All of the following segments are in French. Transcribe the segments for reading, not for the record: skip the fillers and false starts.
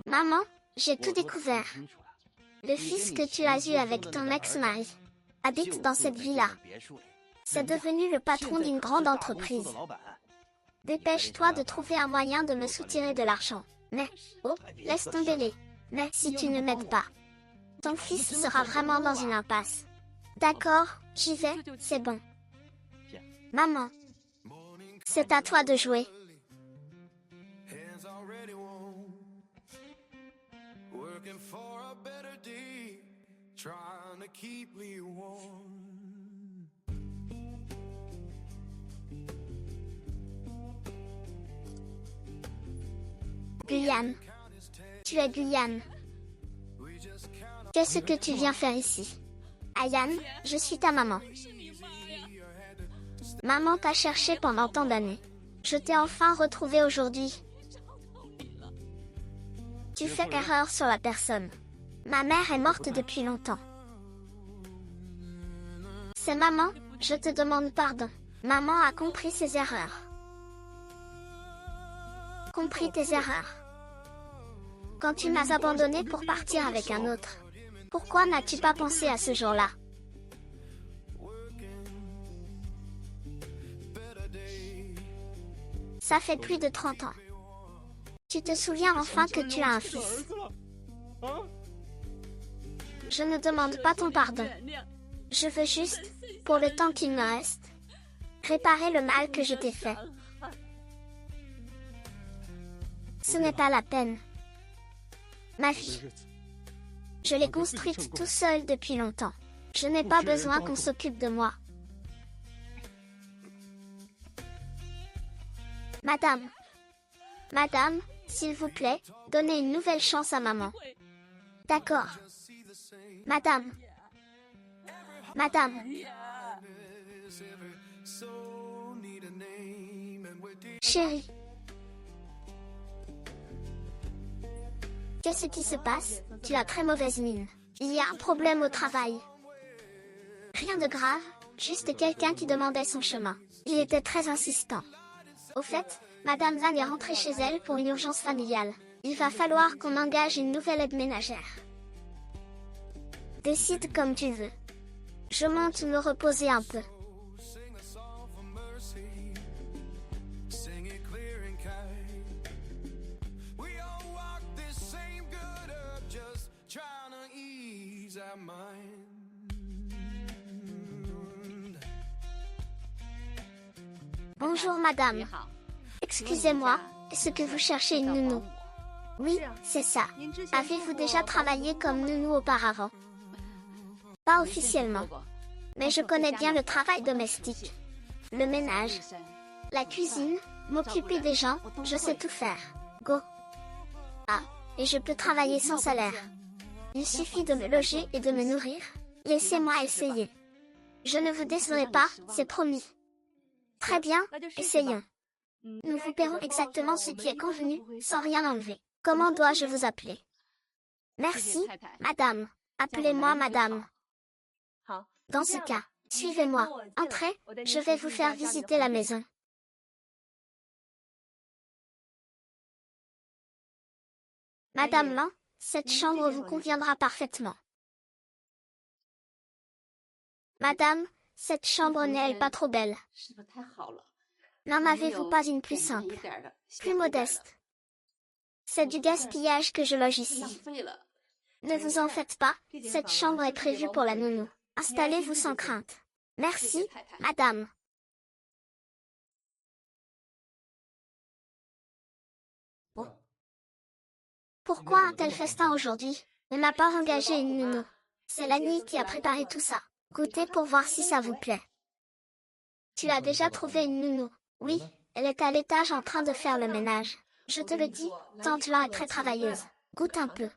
Maman, j'ai tout découvert. Le fils que tu as eu avec ton ex-mari habite dans cette villa. C'est devenu le patron d'une grande entreprise. Dépêche-toi de trouver un moyen de me soutirer de l'argent. Mais, oh, laisse tomber les. Mais si tu ne m'aides pas, ton fils sera vraiment dans une impasse. D'accord, j'y vais, c'est bon. Maman, c'est à toi de jouer. Working for a better day, trying to keep me warm. Guyane. Tu es Guyane. Qu'est-ce que tu viens faire ici? Ayane, je suis ta maman. Maman t'a cherché pendant tant d'années. Je t'ai enfin retrouvé aujourd'hui. Tu fais erreur sur la personne. Ma mère est morte depuis longtemps. C'est maman, je te demande pardon. Maman a compris ses erreurs. Compris tes erreurs. Quand tu m'as abandonné pour partir avec un autre. Pourquoi n'as-tu pas pensé à ce jour-là? Ça fait plus de 30 ans. Tu te souviens enfin que tu as un fils. Je ne demande pas ton pardon. Je veux juste, pour le temps qu'il me reste, réparer le mal que je t'ai fait. Ce n'est pas la peine. Ma vie, je l'ai construite tout seul depuis longtemps. Je n'ai pas besoin qu'on s'occupe de moi. Madame, s'il vous plaît, donnez une nouvelle chance à maman. D'accord. Madame. Chérie. Qu'est-ce qui se passe? Tu as très mauvaise mine. Il y a un problème au travail. Rien de grave, juste quelqu'un qui demandait son chemin. Il était très insistant. Au fait, Madame Van est rentrée chez elle pour une urgence familiale. Il va falloir qu'on engage une nouvelle aide ménagère. Décide comme tu veux. Je monte me reposer un peu. Bonjour madame. Excusez-moi, est-ce que vous cherchez une nounou? Oui, c'est ça. Avez-vous déjà travaillé comme nounou auparavant? Pas officiellement. Mais je connais bien le travail domestique. Le ménage. La cuisine, m'occuper des gens, je sais tout faire. Go. Ah, et je peux travailler sans salaire. Il suffit de me loger et de me nourrir. Laissez-moi essayer. Je ne vous décerai pas, c'est promis. Très bien, essayons. Nous vous paierons exactement ce qui est convenu, sans rien enlever. Comment dois-je vous appeler? Merci, madame. Appelez-moi madame. Dans ce cas, suivez-moi. Entrez, je vais vous faire visiter la maison. Madame Lan, cette chambre vous conviendra parfaitement. Madame, cette chambre n'est-elle pas trop belle? N'en avez-vous pas une plus simple, plus modeste? C'est du gaspillage que je loge ici. Ne vous en faites pas, cette chambre est prévue pour la nounou. Installez-vous sans crainte. Merci, madame. Pourquoi un tel festin aujourd'hui? On n'a pas engagé une nounou. C'est Lani qui a préparé tout ça. Goûtez pour voir si ça vous plaît. Tu as déjà trouvé une nounou? Oui, elle est à l'étage en train de faire le ménage. Je te le dis, tante Lan est très travailleuse. Goûte un peu.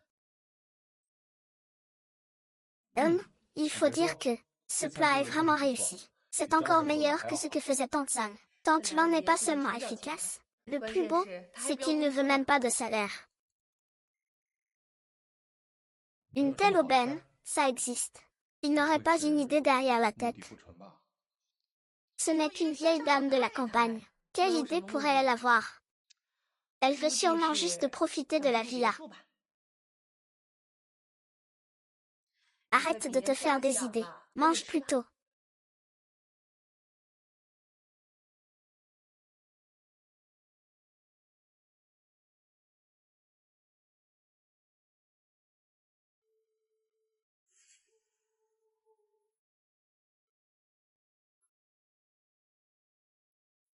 Il faut dire que ce plat est vraiment réussi. C'est encore meilleur que ce que faisait tante San. Tante Lan n'est pas seulement efficace. Le plus beau, c'est qu'il ne veut même pas de salaire. Une telle aubaine, ça existe. Il n'aurait pas une idée derrière la tête. Ce n'est qu'une vieille dame de la campagne. Quelle idée pourrait-elle avoir? Elle veut sûrement juste profiter de la villa. Arrête de te faire des idées. Mange plutôt.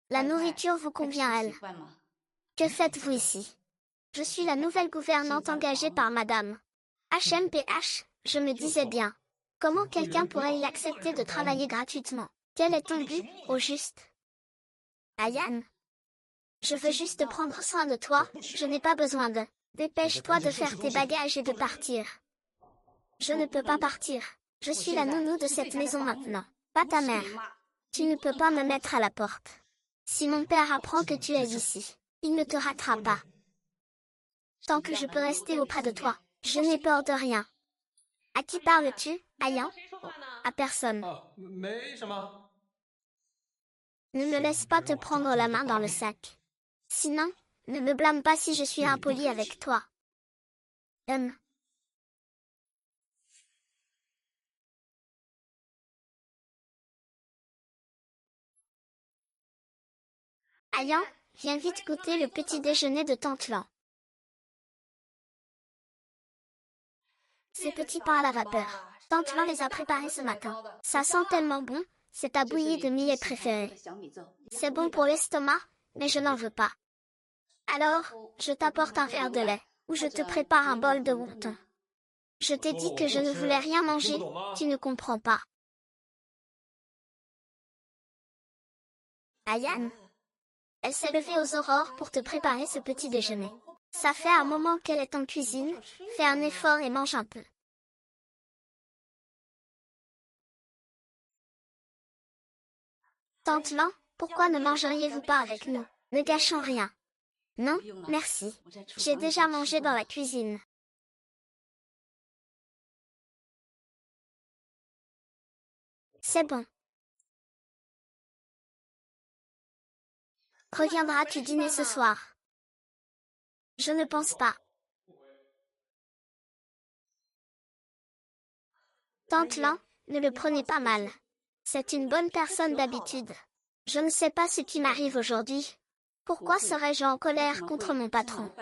La nourriture vous convient, elle. Que faites-vous ici? Je suis la nouvelle gouvernante engagée par Madame HMPH, je me disais bien. Comment quelqu'un pourrait y accepter de travailler gratuitement? Quel est ton but, au juste? Ayane, je veux juste prendre soin de toi, je n'ai pas besoin de... Dépêche-toi de faire tes bagages et de partir. Je ne peux pas partir. Je suis la nounou de cette maison maintenant, pas ta mère. Tu ne peux pas me mettre à la porte. Si mon père apprend que tu es ici, il ne te ratera pas. Tant que je peux rester auprès de toi, je n'ai peur de rien. À qui parles-tu, Ayan? À personne. Ne me laisse pas te prendre la main dans le sac. Sinon, ne me blâme pas si je suis impoli avec toi. Ayan, viens vite goûter le petit déjeuner de Tante Lan. Ces petits pains à la vapeur. Tante Lan les a préparés ce matin. Ça sent tellement bon, c'est ta bouillie de millet préférée. C'est bon pour l'estomac, mais je n'en veux pas. Alors, je t'apporte un verre de lait, ou je te prépare un bol de wonton. Je t'ai dit que je ne voulais rien manger, tu ne comprends pas. Ayane, elle s'est levée aux aurores pour te préparer ce petit déjeuner. Ça fait un moment qu'elle est en cuisine, fais un effort et mange un peu. Tante Lan, pourquoi ne mangeriez-vous pas avec nous? Ne gâchons rien. Non, merci. J'ai déjà mangé dans la cuisine. C'est bon. Reviendras-tu dîner ce soir? Je ne pense pas. Tante Lan, ne le prenez pas mal. C'est une bonne personne d'habitude. Je ne sais pas ce qui m'arrive aujourd'hui. Pourquoi serais-je en colère contre mon patron?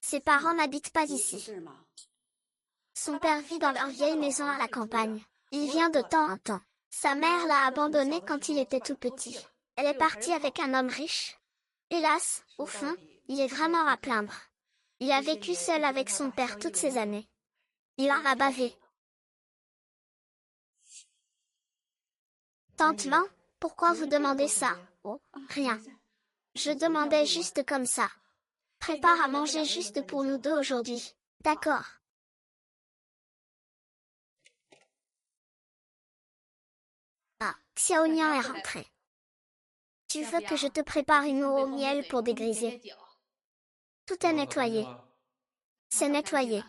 Ses parents n'habitent pas ici. Son père vit dans leur vieille maison à la campagne. Il vient de temps en temps. Sa mère l'a abandonné quand il était tout petit. Elle est partie avec un homme riche. Hélas, au fond, il est vraiment à plaindre. Il a vécu seul avec son père toutes ces années. Il en a bavé. Tante Lan, pourquoi vous demandez ça? Oh, rien. Je demandais juste comme ça. Prépare à manger juste pour nous deux aujourd'hui. D'accord. Ah, Xiaonian est rentré. Tu veux que je te prépare une eau au miel pour dégriser? Tout est nettoyé. C'est nettoyé.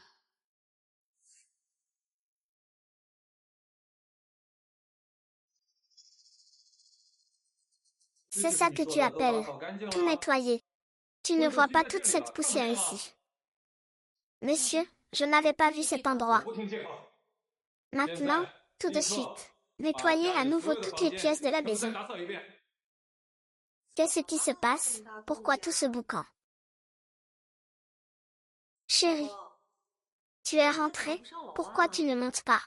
C'est ça que tu appelles tout nettoyer. Tu ne vois pas toute cette poussière ici. Monsieur, je n'avais pas vu cet endroit. Maintenant, tout de suite, nettoyez à nouveau toutes les pièces de la maison. Qu'est-ce qui se passe? Pourquoi tout ce boucan? Chérie, tu es rentrée? Pourquoi tu ne montes pas?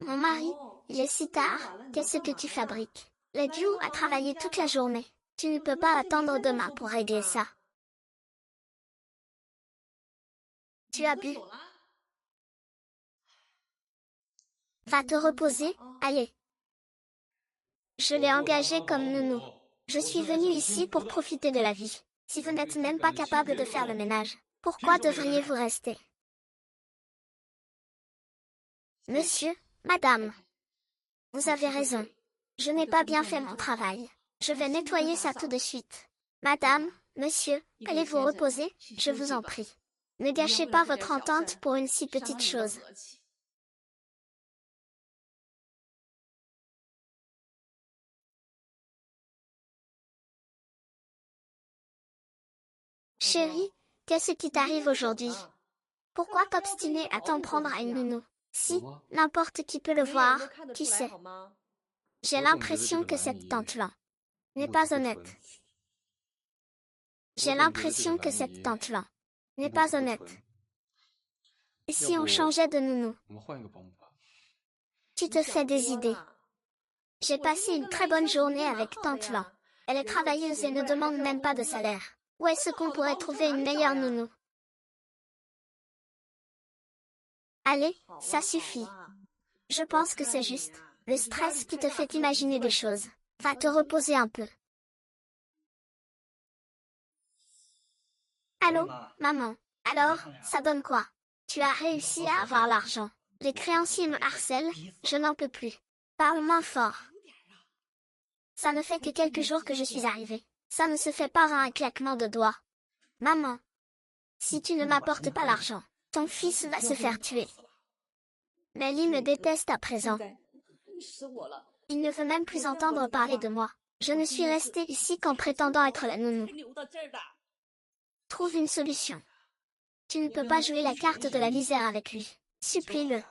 Mon mari, il est si tard, qu'est-ce que tu fabriques? Ledju a travaillé toute la journée. Tu ne peux pas attendre demain pour régler ça. Tu as bu. Va te reposer, allez. Je l'ai engagé comme nounou. Je suis venue ici pour profiter de la vie. Si vous n'êtes même pas capable de faire le ménage, pourquoi devriez-vous rester? Monsieur, madame, vous avez raison. Je n'ai pas bien fait mon travail. Je vais nettoyer ça tout de suite. Madame, monsieur, allez vous reposer, je vous en prie. Ne gâchez pas votre entente pour une si petite chose. Chérie, Qu'est-ce qui t'arrive aujourd'hui? Pourquoi t'obstiner à t'en prendre à une nounou? Si, n'importe qui peut le voir, qui sait. J'ai l'impression que cette tante-là n'est pas honnête. J'ai l'impression que cette tante-là n'est pas honnête. Et si on changeait de nounou? Tu te fais des idées. J'ai passé une très bonne journée avec tante-là. Elle est travailleuse et ne demande même pas de salaire. Où est-ce qu'on pourrait trouver une meilleure nounou? Allez, ça suffit. Je pense que c'est juste le stress qui te fait imaginer des choses. Va te reposer un peu. Allô, maman. Alors, ça donne quoi? Tu as réussi à avoir l'argent. Les créanciers me harcèlent, je n'en peux plus. Parle moins fort. Ça ne fait que quelques jours que je suis arrivée. Ça ne se fait pas en un claquement de doigts. Maman, si tu ne m'apportes pas l'argent, ton fils va se faire tuer. Melly me déteste à présent. Il ne veut même plus entendre parler de moi. Je ne suis restée ici qu'en prétendant être la nounou. Trouve une solution. Tu ne peux pas jouer la carte de la misère avec lui. Supplie-le.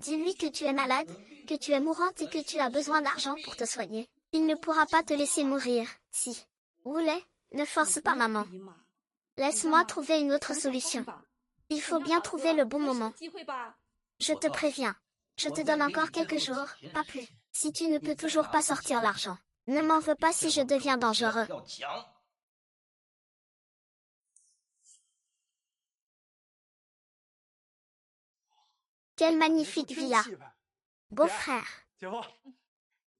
Dis-lui que tu es malade, que tu es mourante et que tu as besoin d'argent pour te soigner. Il ne pourra pas te laisser mourir, si. Roulet, ne force pas maman. Laisse-moi trouver une autre solution. Il faut bien trouver le bon moment. Je te préviens. Je te donne encore quelques jours, pas plus. Si tu ne peux toujours pas sortir l'argent, ne m'en veux pas si je deviens dangereux. Quelle magnifique villa. Beau-frère.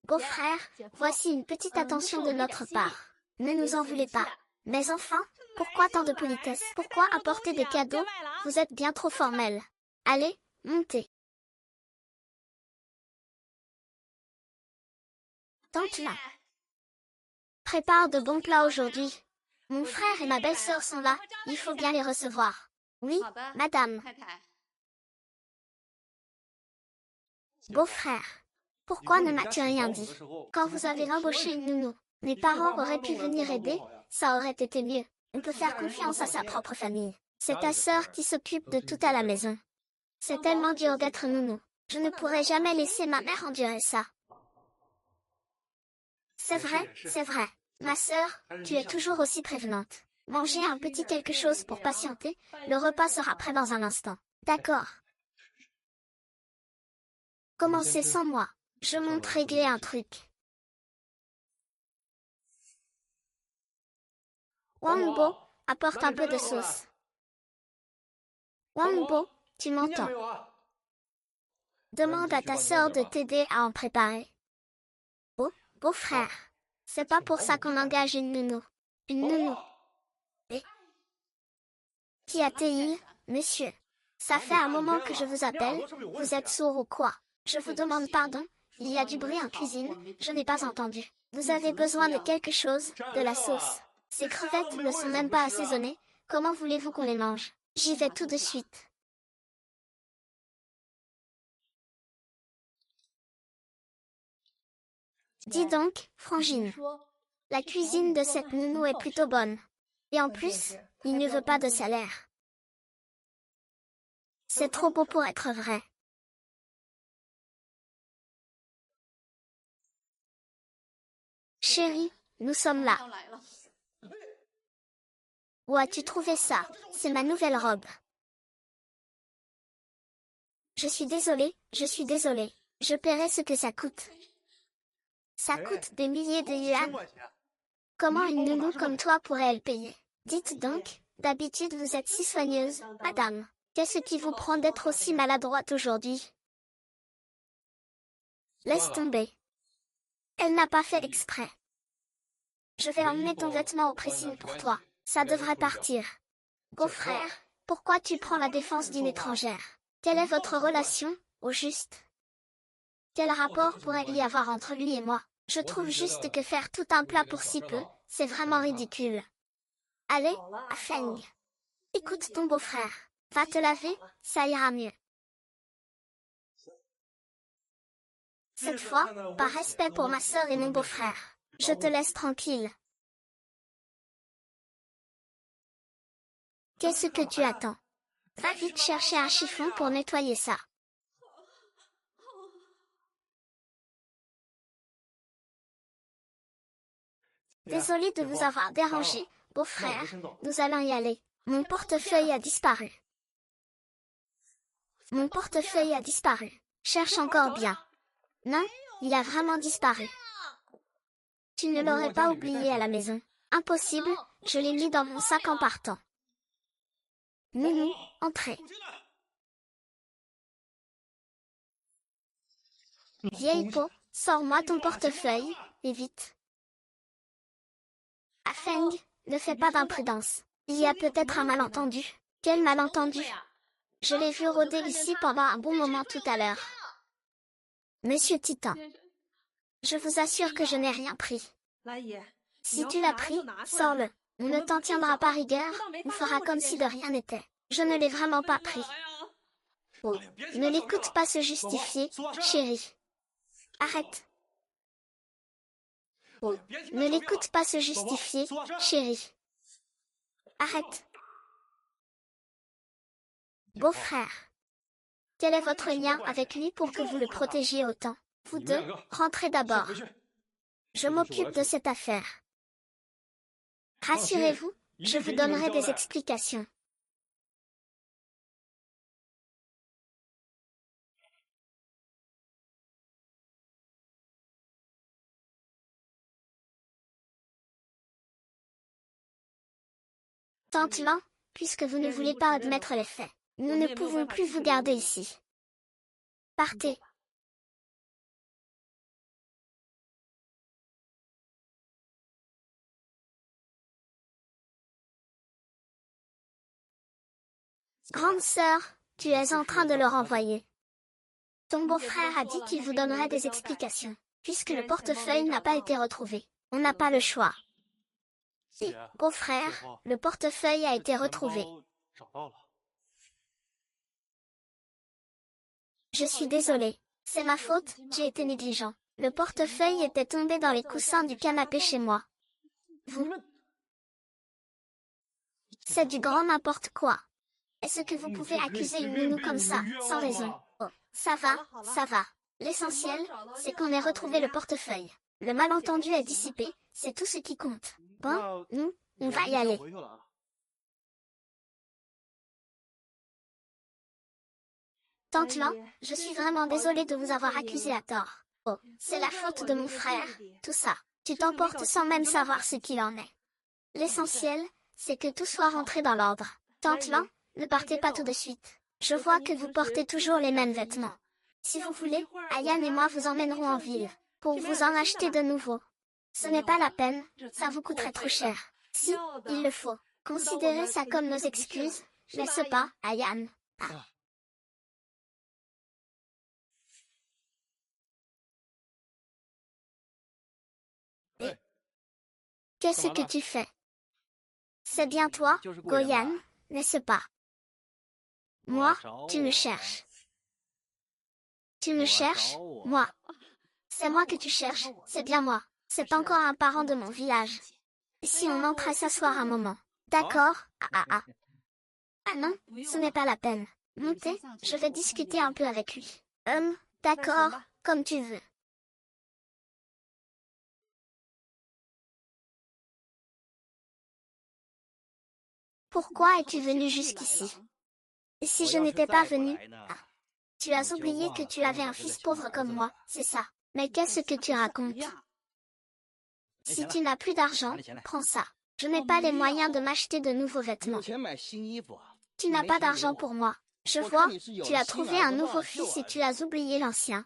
Beau-frère, voici une petite attention de notre part. Ne nous en voulez pas. Mais enfin, pourquoi tant de politesse? Pourquoi apporter des cadeaux? Vous êtes bien trop formel. Allez, montez. Tante là. Prépare de bons plats aujourd'hui. Mon frère et ma belle-sœur sont là, il faut bien les recevoir. Oui, madame. Beau-frère. Pourquoi ne m'as-tu rien dit? Quand vous avez embauché une nounou, mes parents auraient pu venir aider, ça aurait été mieux. On peut faire confiance à sa propre famille. C'est ta sœur qui s'occupe de tout à la maison. C'est tellement dur d'être nounou. Je ne pourrais jamais laisser ma mère endurer ça. C'est vrai, c'est vrai. Ma sœur, tu es toujours aussi prévenante. Mangez un petit quelque chose pour patienter, le repas sera prêt dans un instant. D'accord. Commencez sans moi. Je monte régler un truc. Wangbo, apporte un peu de sauce. Wangbo, tu m'entends? Demande à ta sœur de t'aider à en préparer. Oh, beau-frère. C'est pas pour ça qu'on engage une nounou. Une nounou. Et qui a-t-il, monsieur? Ça fait un moment que je vous appelle. Vous êtes sourd ou quoi? Je vous demande pardon. Il y a du bruit en cuisine. Je n'ai pas entendu. Vous avez besoin de quelque chose, de la sauce. Ces crevettes ne sont même pas assaisonnées. Comment voulez-vous qu'on les mange? J'y vais tout de suite. Dis donc, Frangine. La cuisine de cette nounou est plutôt bonne. Et en plus, il ne veut pas de salaire. C'est trop beau pour être vrai. Chérie, nous sommes là. Où as-tu trouvé ça? C'est ma nouvelle robe. Je suis désolée, je suis désolée. Je paierai ce que ça coûte. Ça coûte des milliers de yuan. Comment une nounou comme toi pourrait-elle payer? Dites donc, d'habitude vous êtes si soigneuse, madame. Qu'est-ce qui vous prend d'être aussi maladroite aujourd'hui? Laisse tomber. Elle n'a pas fait exprès. Je vais emmener ton vêtement au pressing pour toi. Ça devrait partir. Beau-frère, pourquoi tu prends la défense d'une étrangère? Quelle est votre relation, au juste? Quel rapport pourrait y avoir entre lui et moi? Je trouve juste que faire tout un plat pour si peu, c'est vraiment ridicule. Allez, Afeng. Écoute ton beau-frère. Va te laver, ça ira mieux. Cette fois, par respect pour ma sœur et mon beau-frère, je te laisse tranquille. Qu'est-ce que tu attends? Va vite chercher un chiffon pour nettoyer ça. Désolée de vous avoir dérangé, beau-frère. Nous allons y aller. Mon portefeuille a disparu. Mon portefeuille a disparu. Cherche encore bien. Non, il a vraiment disparu. Tu ne l'aurais pas oublié à la maison. Impossible, je l'ai mis dans mon sac en partant. Nounou, entrez. Vieille peau, sors-moi ton portefeuille, et vite. Ah Feng, ne fais pas d'imprudence. Il y a peut-être un malentendu. Quel malentendu? Je l'ai vu rôder ici pendant un bon moment tout à l'heure. Monsieur Titan, je vous assure que je n'ai rien pris. Si tu l'as pris, sors-le. On ne t'en tiendra pas rigueur, on fera comme si de rien n'était. Je ne l'ai vraiment pas pris. Oh, ne l'écoute pas se justifier, chérie. Arrête. Oh, ne l'écoute pas se justifier, chérie. Arrête. Beau-frère. Quel est votre lien avec lui pour que vous le protégiez autant? Vous deux, rentrez d'abord. Je m'occupe de cette affaire. Rassurez-vous, je vous donnerai des explications. Tante Lan, puisque vous ne voulez pas admettre les faits, nous ne pouvons plus vous garder ici. Partez. Grande sœur, tu es en train de le renvoyer. Ton beau-frère a dit qu'il vous donnerait des explications. Puisque le portefeuille n'a pas été retrouvé, on n'a pas le choix. Si, beau-frère, le portefeuille a été retrouvé. Je suis désolée. C'est ma faute, j'ai été négligent. Le portefeuille était tombé dans les coussins du canapé chez moi. Vous? C'est du grand n'importe quoi. Est-ce que vous pouvez accuser une nounou comme ça, sans raison? Oh, ça va. L'essentiel, c'est qu'on ait retrouvé le portefeuille. Le malentendu est dissipé, c'est tout ce qui compte. Bon, nous, on va y aller. Tante Lan, je suis vraiment désolée de vous avoir accusé à tort. Oh, c'est la faute de mon frère, tout ça. Tu t'emportes sans même savoir ce qu'il en est. L'essentiel, c'est que tout soit rentré dans l'ordre. Tante Lan, ne partez pas tout de suite. Je vois que vous portez toujours les mêmes vêtements. Si vous voulez, Ayane et moi vous emmènerons en ville, pour vous en acheter de nouveaux. Ce n'est pas la peine, ça vous coûterait trop cher. Si, il le faut. Considérez ça comme nos excuses, n'est-ce pas, Ayane? Ah. Qu'est-ce que tu fais? C'est bien toi, Goyan, n'est-ce pas? Moi, tu me cherches. Tu me cherches, moi. C'est moi que tu cherches, c'est bien moi. C'est encore un parent de mon village. Si on entrait s'asseoir un moment. D'accord, ah. Ah non, ce n'est pas la peine. Montez, je vais discuter un peu avec lui. D'accord, comme tu veux. Pourquoi es-tu venu jusqu'ici? Et si je n'étais pas venu? Ah. Tu as oublié que tu avais un fils pauvre comme moi, c'est ça. Mais qu'est-ce que tu racontes? Si tu n'as plus d'argent, prends ça. Je n'ai pas les moyens de m'acheter de nouveaux vêtements. Tu n'as pas d'argent pour moi. Je vois, tu as trouvé un nouveau fils et tu as oublié l'ancien.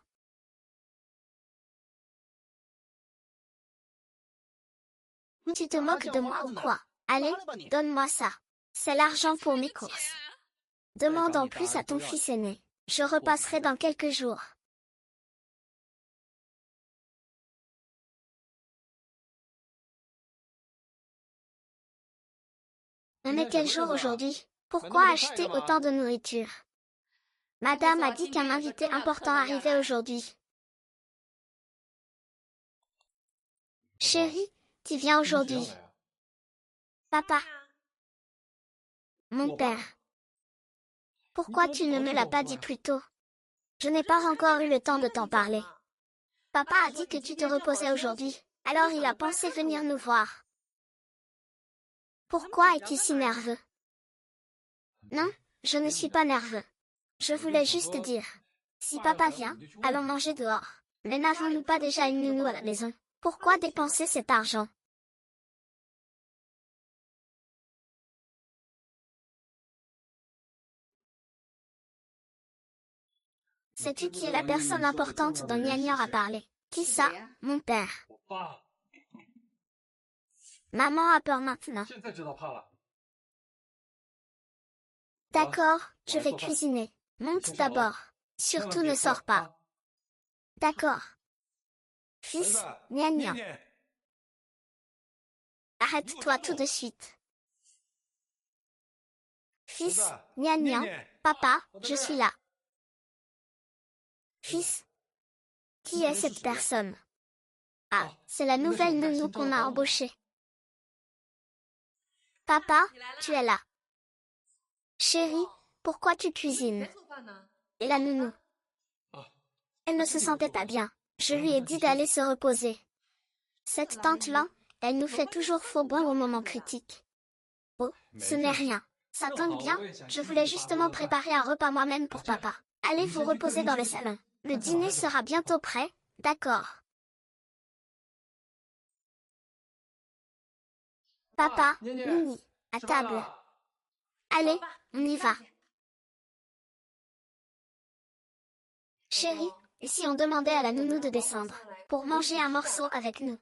Tu te moques de moi ou quoi? Allez, donne-moi ça. C'est l'argent pour mes courses. Demande en plus à ton fils aîné. Je repasserai dans quelques jours. On est quel jour aujourd'hui? Pourquoi acheter autant de nourriture? Madame a dit qu'un invité important arrivait aujourd'hui. Chérie, tu viens aujourd'hui. Papa. Mon père. Pourquoi tu ne me l'as pas dit plus tôt? Je n'ai pas encore eu le temps de t'en parler. Papa a dit que tu te reposais aujourd'hui, alors il a pensé venir nous voir. Pourquoi es-tu si nerveux? Non, je ne suis pas nerveux. Je voulais juste dire. Si papa vient, allons manger dehors. Mais n'avons-nous pas déjà une nounou à la maison? Pourquoi dépenser cet argent? Sais-tu qui est la personne importante dont Nianior a parlé? Qui ça? Mon père. Maman a peur maintenant. D'accord, je vais cuisiner. Monte d'abord. Surtout ne sors pas. D'accord. Fils, Nianior. Arrête-toi tout de suite. Fils, Nianior. Papa, je suis là. Fils. Qui est cette personne? Ah, c'est la nouvelle nounou qu'on a embauchée. Papa, tu es là. Chérie, pourquoi tu cuisines? Et la nounou? Elle ne se sentait pas bien. Je lui ai dit d'aller se reposer. Cette tante-là, elle nous fait toujours faux bon au moment critique. Oh, ce n'est rien. Ça tombe bien, je voulais justement préparer un repas moi-même pour papa. Allez vous reposer dans le salon. Le dîner sera bientôt prêt, d'accord? Papa, Mimi, à table. Allez, on y va. Chérie, et si on demandait à la nounou de descendre, pour manger un morceau avec nous?